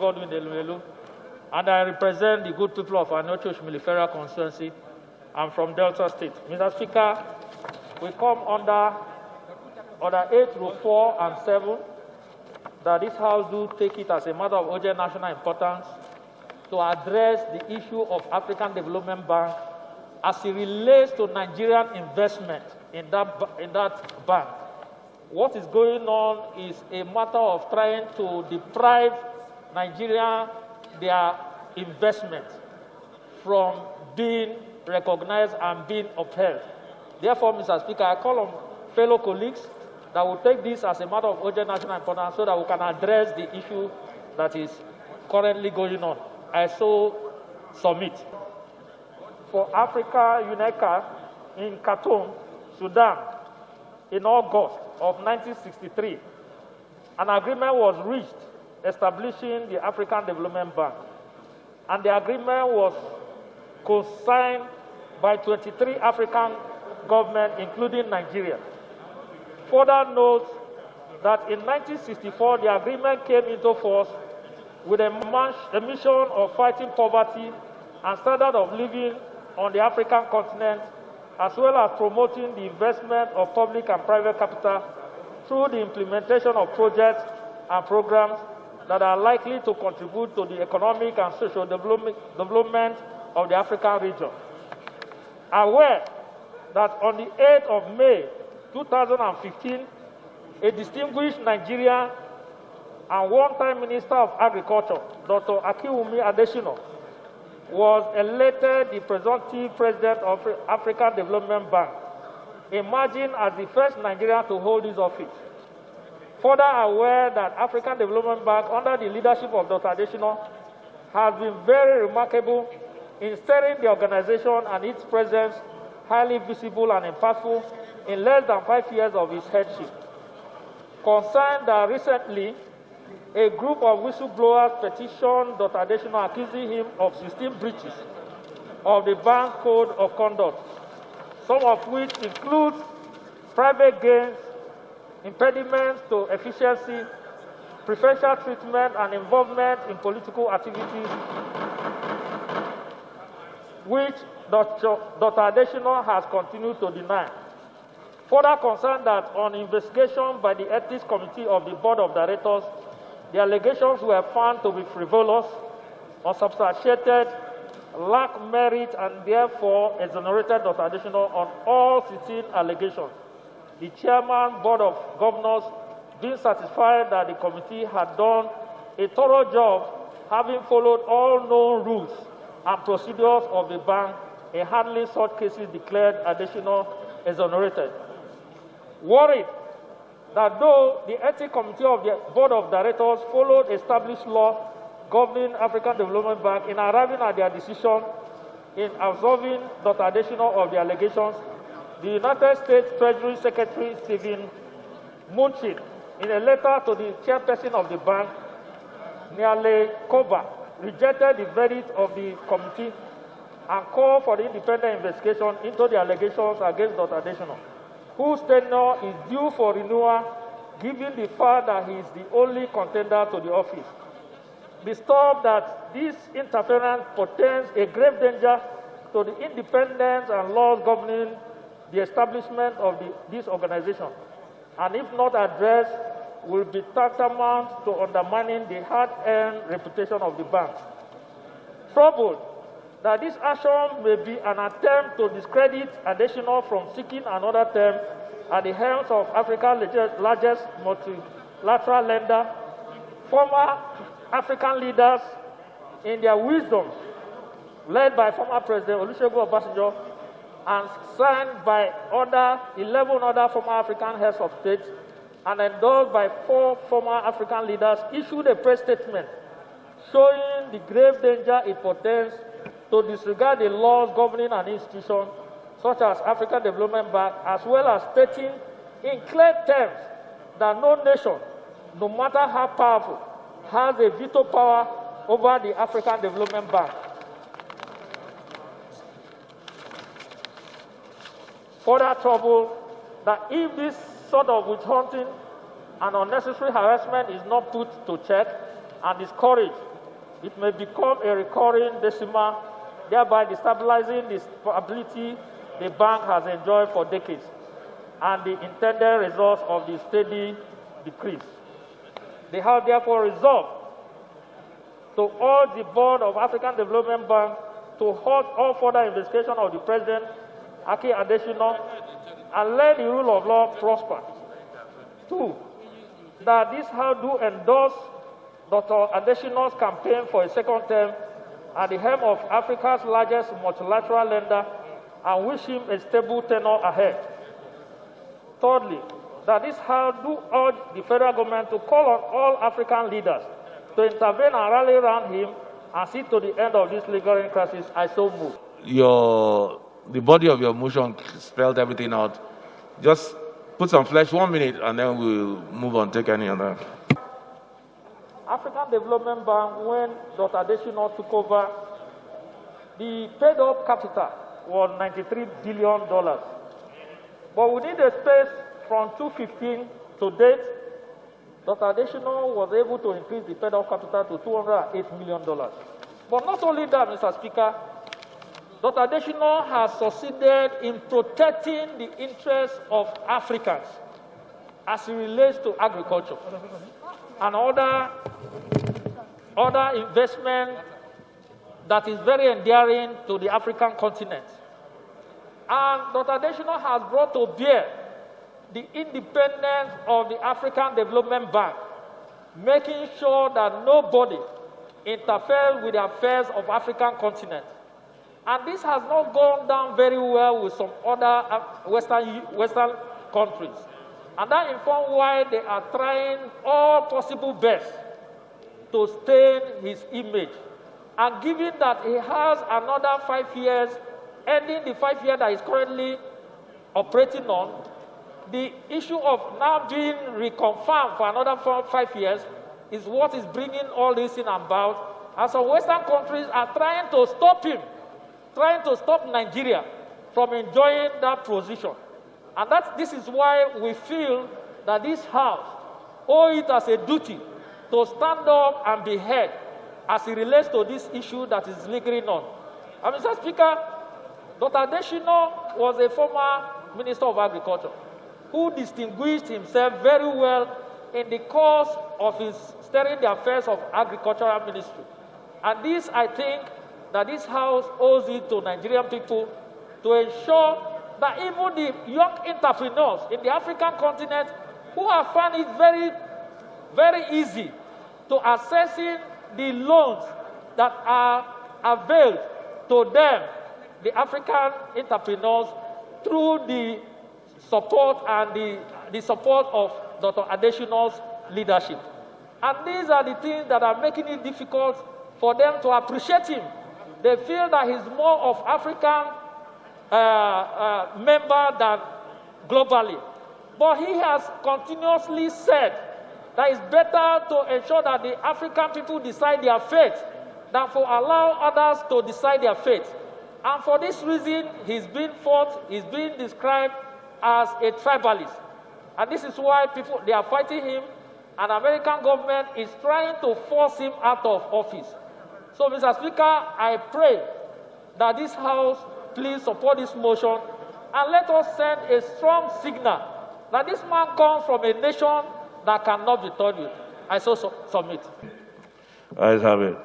Hon Ndudi Elumelu, and I represent the good people of Anocho Federal Constituency. I'm from Delta State. Mr. Speaker, we come under Order 8, Rule 4 and 7, that this House do take it as a matter of urgent national importance to address the issue of African Development Bank as it relates to Nigerian investment in that bank. What is going on is a matter of trying to deprive Nigeria their investment from being recognized and being upheld. Therefore, Mr. Speaker, I call on fellow colleagues that will take this as a matter of urgent national importance so that we can address the issue that is currently going on. I so submit. For Africa UNECA in Khartoum, Sudan, in August of 1963, an agreement was reached establishing the African Development Bank, and the agreement was co-signed by 23 African governments, including Nigeria. Further note that in 1964, the agreement came into force with a mission of fighting poverty and standard of living on the African continent, as well as promoting the investment of public and private capital through the implementation of projects and programs that are likely to contribute to the economic and social development of the African region. Aware that on the 8th of May 2015, a distinguished Nigerian and one-time Minister of Agriculture, Dr. Akiwumi Adesina, was elected the presumptive president of African Development Bank, emerging as the first Nigerian to hold this office. Further aware that African Development Bank, under the leadership of Dr. Adesina, has been very remarkable in steering the organization and its presence highly visible and impactful in less than 5 years of its headship. Concerned that recently, a group of whistleblowers petitioned Dr. Adesina accusing him of 16 breaches of the bank code of conduct, some of which include private gains, impediments to efficiency, preferential treatment, and involvement in political activities, which Dr. Adesina has continued to deny. Further concerned that on investigation by the Ethics Committee of the Board of Directors, the allegations were found to be frivolous, unsubstantiated, lack merit, and therefore exonerated Dr. Adesina on all 16 allegations. The Chairman, Board of Governors, being satisfied that the committee had done a thorough job, having followed all known rules and procedures of the bank in handling such cases, declared Adesina exonerated. Worried that though the Ethics Committee of the Board of Directors followed established law governing African Development Bank in arriving at their decision in absolving Dr. Adesina of the allegations, the United States Treasury Secretary Stephen Mnuchin, in a letter to the chairperson of the bank, Niale Koba, rejected the verdict of the committee and called for the independent investigation into the allegations against Dr. Adesina, whose tenure is due for renewal given the fact that he is the only contender to the office. Disturbed that this interference portends a grave danger to the independence and laws governing the establishment of this organization, and if not addressed, will be tantamount to undermining the hard-earned reputation of the bank. Troubled that this action may be an attempt to discredit Adesina from seeking another term at the helm of Africa's largest multilateral lender, former African leaders, in their wisdom, led by former President Olusegun Obasanjo, and signed by 11 other former African heads of state, and endorsed by 4 former African leaders, issued a press statement showing the grave danger it portends to disregard the laws governing an institution such as African Development Bank, as well as stating in clear terms that no nation, no matter how powerful, has a veto power over the African Development Bank. Further trouble that if this sort of witch hunting and unnecessary harassment is not put to check and discouraged it may become a recurring decimal, thereby destabilizing the stability the bank has enjoyed for decades and the intended results of the steady decrease. They have therefore resolved to urge the Board of African Development Bank to halt all further investigation of the President, Aki Adesina, and let the rule of law prosper. 2, that this House do endorse Dr. Adesina's campaign for a second term at the helm of Africa's largest multilateral lender and wish him a stable tenure ahead. Thirdly, that this House do urge the federal government to call on all African leaders to intervene and rally around him and see to the end of this lingering crisis. I so move. The body of your motion spelled everything out. Just put some flesh, 1 minute, and then we'll move on, take any other. African Development Bank, when Dr. Adesina took over, the paid-up capital was $93 billion. But within the space from 2015 to date, Dr. Adesina was able to increase the paid-up capital to $208 million. But not only that, Mr. Speaker, Dr. Adesina has succeeded in protecting the interests of Africans as it relates to agriculture and other investment that is very endearing to the African continent. And Dr. Adesina has brought to bear the independence of the African Development Bank, making sure that nobody interferes with the affairs of the African continent. And this has not gone down very well with some other Western countries. And that informs why they are trying all possible best to stain his image. And given that he has another 5 years, ending the 5 years that he's currently operating on, the issue of now being reconfirmed for another 5 years is what is bringing all this in about. And some Western countries are trying to stop him, trying to stop Nigeria from enjoying that position. And this is why we feel that this House owes it as a duty to stand up and be heard as it relates to this issue that is lingering on. And Mr. Speaker, Dr. Adesina was a former Minister of Agriculture who distinguished himself very well in the course of his steering the affairs of agricultural ministry. And this, I think, that this House owes it to Nigerian people to ensure that even the young entrepreneurs in the African continent who have found it very, very easy to accessing the loans that are availed to them, the African entrepreneurs, through the support and the support of Dr. Adesina's leadership. And these are the things that are making it difficult for them to appreciate him. They feel that he's more of African member than globally. But he has continuously said that it's better to ensure that the African people decide their fate than for allow others to decide their fate. And for this reason, he's been described as a tribalist. And this is why they are fighting him, and the American government is trying to force him out of office. So, Mr. Speaker, I pray that this House please support this motion and let us send a strong signal that this man comes from a nation that cannot be turned with. I so submit. Ayes have it.